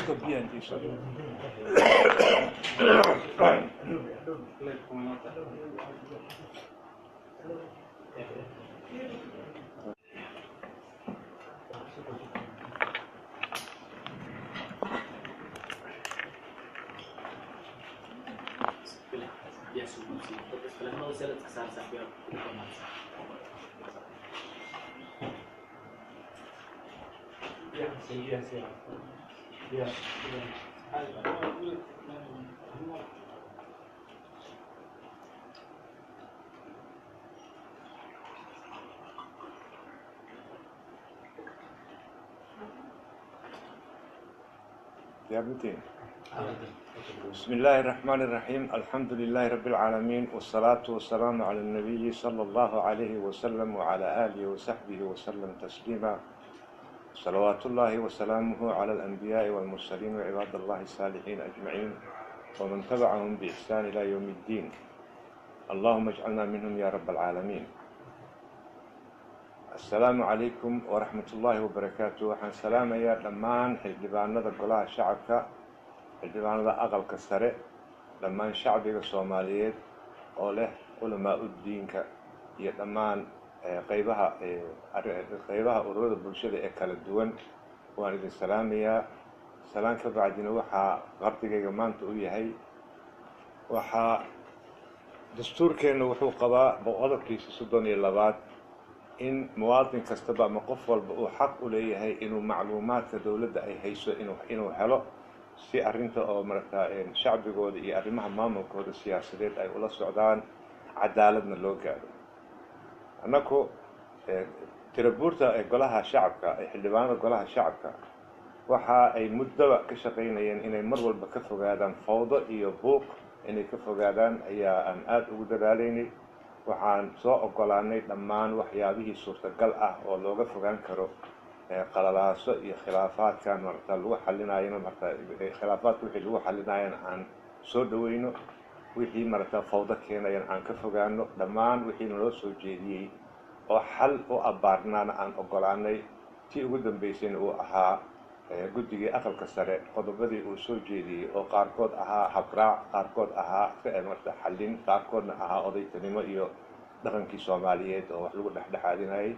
Copian eso. Ya sudah sih. Terus kalian mau saya lihat kesana sampai Ya, sí, ya, sí. Ya, ya betul. بسم الله الرحمن الرحيم الحمد لله رب العالمين والصلاة والسلام على النبي صلى الله عليه وسلم وعلى آله وصحبه وسلم تسليما صلوات الله وسلامه على الأنبياء والمرسلين وعباد الله الصالحين أجمعين ومن تبعهم بإحسان إلى يوم الدين اللهم اجعلنا منهم يا رب العالمين السلام عليكم ورحمة الله وبركاته وحن سلام يا لمان حجبان نذا قلها شعبك حجبان نذا أغل كسره لمان شعبك الصوماليات وله علماء الدين يا لمان قيبها أرود البلشة كلا الدون وأنا السلام يا سلام كبعدين وحى غرتك جمان تقولي هاي وحى دستور كأنه وحو قضاء بقدر كيس السوداني اللغات إن مواطن كاستبع مقفل وحق إليه هاي إنه معلومات كدولة أي هيسو إنه حلو سي أرنت أو مرتا شعب جود إيه أرمها مامو كود السياسيات أي ولا السودان عدالتنا اللوجا أناكو تربورتا قلها شعبك حلبان قلها شعبك waxa ay muddo ka shaqeynayeen inay mar walba ka fogaadaan fawdo iyo buuq inay ka fogaadaan ayaa aan aad ugu dadaalaynay waxaan soo ogolaanay dhammaan waxyaabihii suurtagal ah oo looga fogaan karo qalalaaso iyo khilaafaadkan marta lagu xalinayo marta khilaafaadku wixii lagu xalinayo aan soo dhaweyno wixii marta fawdo keenayaan aan ka fogaano dhammaan wixii loo soo jeediyay oo xal u abaarnaana aan ogolaanay tii ugu dambeysay uu ahaa guddiga aqalka sare qodobadii uu soo jeediyay oo qaarkood ahaa habraac qaarkood ahaa marta xallin qaarkoodna ahaa odaytanimo iyo dhaqankii Soomaaliyeed oo wax lagu dhexdhexaadinayay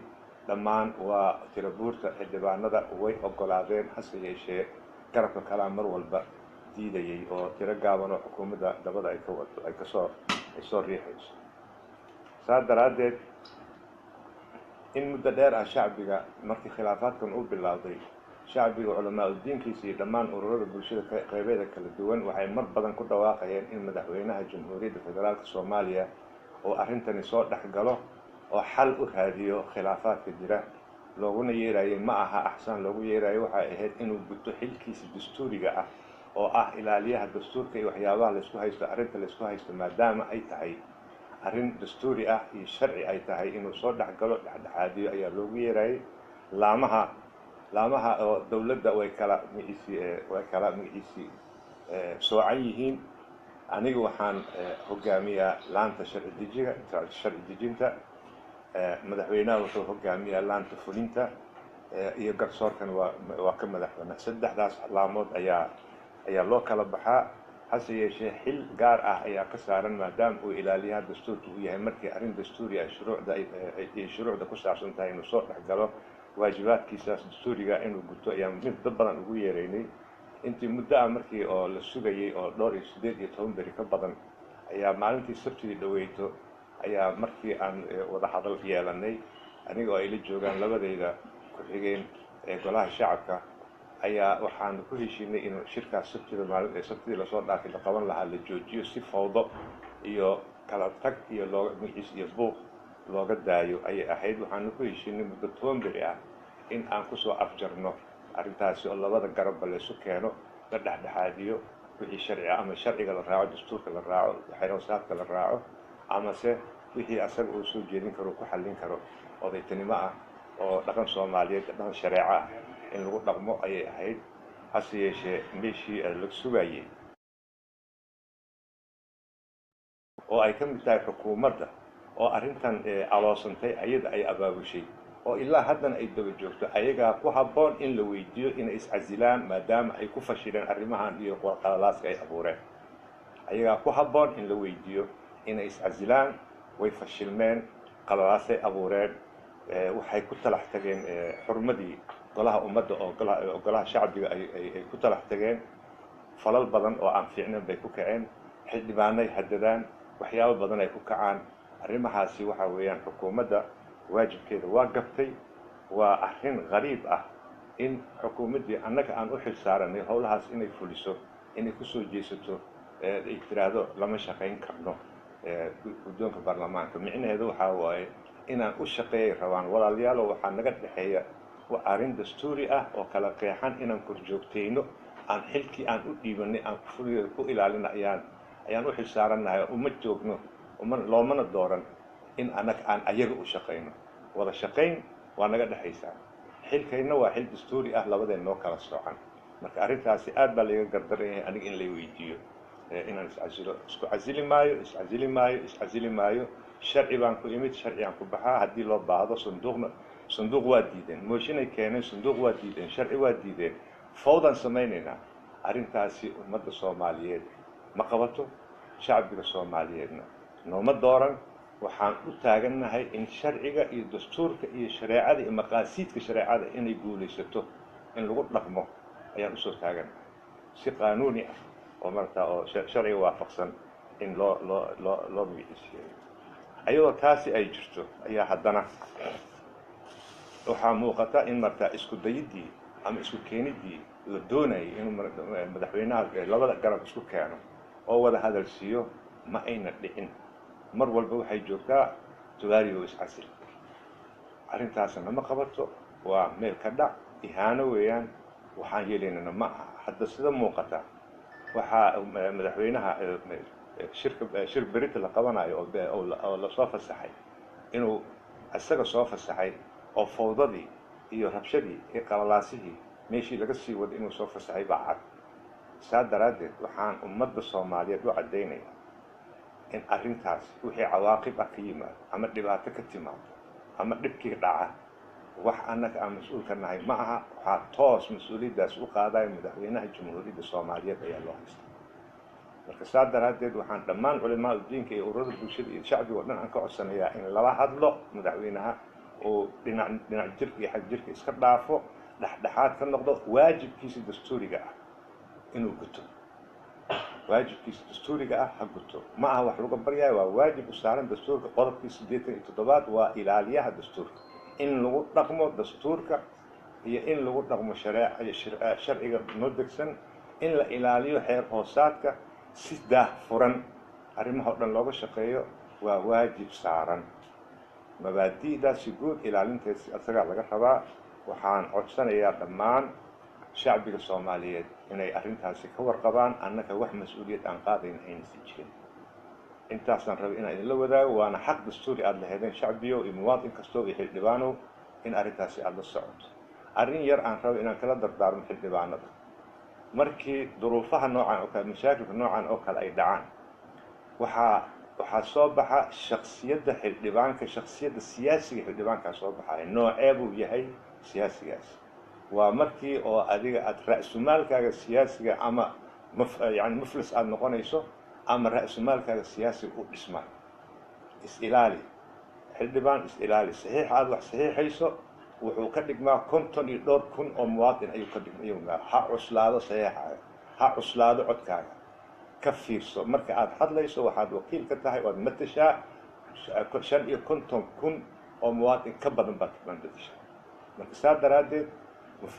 dhammaan waa tirabuurta xildhibaanada way ogolaadeen hase yeeshee garabka kala mar walba diidayay oo tiro gaaban oo xukuumadda dabada ay ka wado ay soo riixayso saadaradeed in muddo dheer ah shacbiga markii khilaafaadkan uu bilowday shacbiga culamaa diinkiisa iyo dhammaan ururada bulshada qaybeeda kala duwan waxay mar badan ku dhawaaqayeen in madaxweynaha jamhuuriyadda federaalka Soomaaliya oo arintani soo dhaxgalo oo xal u raadiyo khilaafaadka jira looguna yeerayo ma aha axsan loogu yeerayo waxa ahayd inuu guto xilkiisa dastuuriga ah oo ah ilaaliyaha dastuurka iyo waxyaabaha la isku haysto arinta la isku haysto maadaama ay tahay arin dastuuri ah iyo sharci ay tahay inuu soo dhaxgalo dhexdhexaadiyo ayaa loogu yeerayay laamaha oo dawladda way kala magiciisi soocan yihiin anigu waxaan hogaamiyaa laanta sharci dejinta madaxweynaha wuxuu hogaamiyaa laanta fulinta iyo garsoorkan waa ka madaxweynaha saddexdaas laamood ayaa loo kala baxaa hase yeeshee xil gaar ah ayaa ka saaran maadaama uu ilaaliyaha dastuurka uu yahay markii arrin dastuuri ah shuruucda ku saabsan tahay inuu soo dhexgalo waajibaadkiisaas dastuuriga inuu guto ayaa mid badan ugu yeeraynay intii muddo ah markii oo la sugayay oo dhowr iyo 18 beri ka badan ayaa maalintii sabtidii dhaweyto ayaa markii aan wada hadal yeelanay aniga oo ay la joogaan labadayda ku xigeen ee golaha shacabka ayaa waxaan ku heshiinay in shirkaas sabtidii la soo dhaafay la qaban lahaa la joojiyo si fawdo iyo kala tag iyo magiciis iyo buuq looga daayo ayay ahayd waxaan ku heshiinay muddo 10 beri ah in aan ku soo afjarno arrintaasi oo labada garabba la isu keeno la dhexdhexaadiyo wixii sharci ah ama sharciga la raaco dastuurka la raaco xeeroosaadka la raaco ama se wixii asaga uu soo jeedin karo ku xallin karo odaytanimo ah oo dhaqan Soomaaliyeed dhaqan shareeco ah in lagu dhaqmo ayay ahayd hase yeeshee meeshii la sugayay oo ay ka mid tahay xukuumadda oo arrintan aloosantay ayada ay abaabushay oo ilaa haddana ay daba joogto ayagaa ku habboon in la weydiiyo inay iscasilaan maadaama ay ku fashileen arrimahan iyo qalalaaska ay abuureen ayagaa ku habboon in la weydiiyo inay iscasilaan way fashilmeen qalalaasay abuureen waxay ku talax tageen xurmadii golaha ummadda oo golaha shacbiga ay ku talax tageen falal badan oo aan fiicnayn bay ku kaceen xildhibaanay haddadaan waxyaabo badan ay ku kacaan arrimahaasi waxa weeyaan xukuumadda waajibkeeda waa gabtay waa arrin qariib ah in xukuumaddii annaga aan u xil saaranay howlahaas inay fuliso inay kusoo jeesato ay tiraahdo lama shaqayn karno guddoonka baarlamaanka micnaheedu waxaa waaye inaan u shaqeeyay rabaan walaalayaalo waxaa naga dhexeeya waa arrin dastuuri ah oo kala qeexan inaan korjoogtayno aan xilkii aan u dhiibanay aan ku ilaalina ayaan u xil saarannahay uma joogno loomana dooran in annaga aan ayaga u shaqayno wada shaqayn waa naga dhexaysaa xilkayna waa xil dastuuri ah labadeen noo kala soocan marka arrintaasi aad baa layga gardaran yahay aniga in lay weydiiyo inaan iscasilo isku casili maayo sharci baan ku imid sharcigaan ku baxaa haddii loo baahdo sanduuq waa diideen mooshinay keeneen sanduuq waa diideen sharci waa diideen fawdaan samaynaynaa arrintaasi ummadda soomaaliyeed ma qabato shacbiga soomaaliyeedna nooma dooran waxaan u taagannahay in sharciga iyo dastuurka iyo shareecada iyo maqaasiidka shareecada inay guulaysato in lagu dhaqmo ayaan usoo taagannahay si qaanuuni ah oo markaa oo sharciga waafaqsan in loo magiciisiiyo ayadoo taasi ay jirto ayaa haddana waxaa muuqata in markaa isku dayidii ama isku keenidii la doonayay inuu madaxweynaha labada garab isku keeno oo wada hadalsiiyo ma ayna dhicin mar walba waxay joogtaa tugaariyo iscasil arrintaasna ma qabato waa meel ka dhac ihaano weeyaan waxaan yeelaynana ma aha hadda sida muuqata waxaa madaxweynaha shir berita la qabanayo oo lasoo fasaxay inuu isaga soo fasaxay oo fawdadii iyo rabshadii iyo qalalaasihii meeshii laga sii wada inuu soo fasaxay baa cad saa daraaddeed waxaan ummadda soomaaliyeed u caddaynaya in arrintaas wixii cawaaqib ah ka yimaado ama dhibaato ka timaado ama dhibkii dhaca wax annaga aan mas-uul ka nahay ma aha waxaa toos mas-uuliyaddaas u qaadaya madaxweynaha jamhuuriyadda soomaaliyeed ayaa loo haysta marka saa daraaddeed waxaan dhammaan culimaa diinka iyo ururada bulshada iyo shacbiga oo dhan aan ka codsanayaa in lala hadlo madaxweynaha oo dhinac jirka iyo xag jirka iska dhaafo dhexdhexaad ka noqdo waajibkiisa dastuuriga ah inuu guto waajibkiisa dastuuriga ah ha guto ma aha wax laga baryayo waa waajib u saaran dastuurka qodobkii 87 waa ilaaliyaha dastuurka in lagu dhaqmo dastuurka iyo in lagu dhaqmo sharciga noo degsan in la ilaaliyo xeer hoosaadka si daahfuran arrimaha oo dhan looga shaqeeyo waa waajib saaran mabaadi'daasi guud ilaalinteesi asagaa laga rabaa waxaan codsanayaa dhammaan shacbiga soomaaliyeed inay arrintaasi ka warqabaan annaga wax mas-uuliyad aan qaadayn aynasi jirin intaasaan rabay inaan idinla wadaago waana xaq dastuuri aada lahaydeen shacbiyo iyo muwaadin kastoo iyo xildhibaanow in arrintaasi aada la socoto arrin yar aan rabo inaan kala dardaarmo xildhibaanada markii duruufaha noocan oo kale mashaakilka noocan oo kale ay dhacaan waxaa soo baxa shaksiyadda xildhibaanka shaksiyadda siyaasiga xildhibaankaa soo baxaya noocee buu yahay siyaasigaas waa markii oo adiga aada ra-sumaalkaaga siyaasiga ama yani muflis aada noqonayso ama ra-sumaalkaaga siyaasiga u dhismayo is-ilaali xildhibaan is-ilaali saxiix aada wax saxiixayso wuxuu ka dhigmaa 52,000 oo muwaadin ayuu ka dhigmaa ha cuslaado saxiixaaga ha cuslaado codkaaga ka fiirso marka aada hadlayso waxaad wakiil ka tahay oad matashaa 55,000 oo muwaadin ka badan baad matashaa marka saa daraaddeed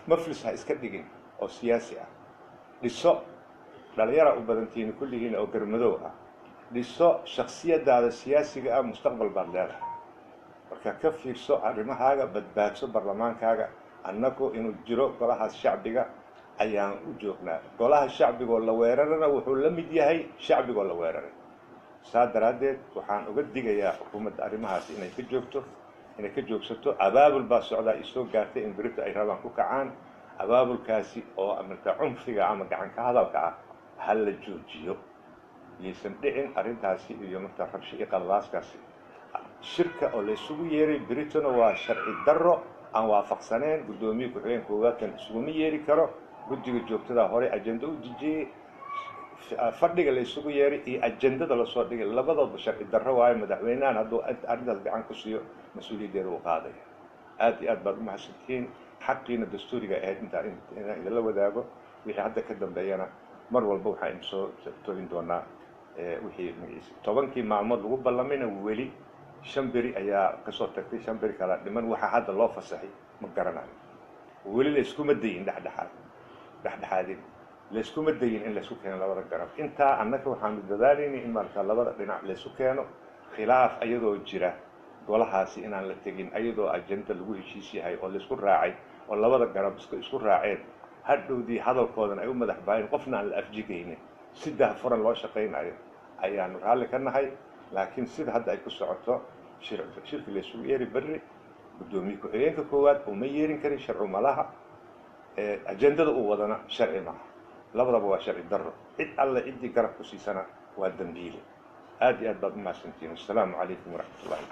muflis ha iska dhigin oo siyaasi ah dhiso dhalinyara u badantihiin kulligiina oo garmadow ah dhiso shaksiyadaada siyaasiga ah mustaqbal baad leedahay marka ka fiirso arrimahaaga badbaadso barlamaankaaga annagu inuu jiro golahaas shacbiga ayaan u joognaa golaha shacbigoo la weerarana wuxuu la mid yahay shacbigoo la weeraray saa daraaddeed waxaan uga digayaa xukuumadda arrimahaas inay ka joogsato abaabul baa socdaa isoo gaartay in berito ay rabaan ku kacaan abaabulkaasi oo marka cunfiga ama gacan ka hadalka ah ha la joojiyo yaysan dhicin arrintaasi iyo marka rabshi iyo qalabaaskaasi shirka oo la isugu yeeray Britain waa sharci darro aan waafaqsaneen gudoomiye ku-xigeen koowaad kan isuguma yeeri karo guddiga joogtada hore ajenda u dejiyay fadhiga la isugu yeeray iyo ajendada la soo dhigay labadaba sharci darro waayo madaxweynahan hadduu arrintaas gacan ku siiyo mas-uuliyaddeeda uu qaadaya aad iyo aad baad u mahadsantihiin xaqiina dastuuriga ahayd inaan idinla wadaago wixii hadda ka dambeeyana mar walba waxaan soo togin doonaa wixii magaciisa 10 maalmood lagu ballamayna weli 5 beri ayaa ka soo tagtay 5 beri kala dhiman waxa hadda loo fasaxay ma garanayo weli la isku madayin dhexdhexaadin la isku madayin in la isku keeno labada garab inta annaka waxaan dadaalayna in marka labada dhinac la isku keeno khilaaf ayadoo jira golahaasi inaan la tegin ayadoo ajenda lagu heshiis yahay oo la isku raacay oo labada garab isku raaceen hadhowdii hadalkoodan ay u madax baahin qofna aan la afjigaynin si daahfuran loo shaqaynayo ayaanu raalli ka nahay laakiin sida hadda ay ku socoto shirki la isugu yeeri berri gudoomiye ku-xigeenka koowaad uma yeerin karin sharci malaha ajendada uu wadana sharci maaha labadaba waa sharci darro cid alle ciddii garab ku siisana waa dambiile aad iyo aad baad u mahadsantihiin assalaamu calaykum waraxmatullahi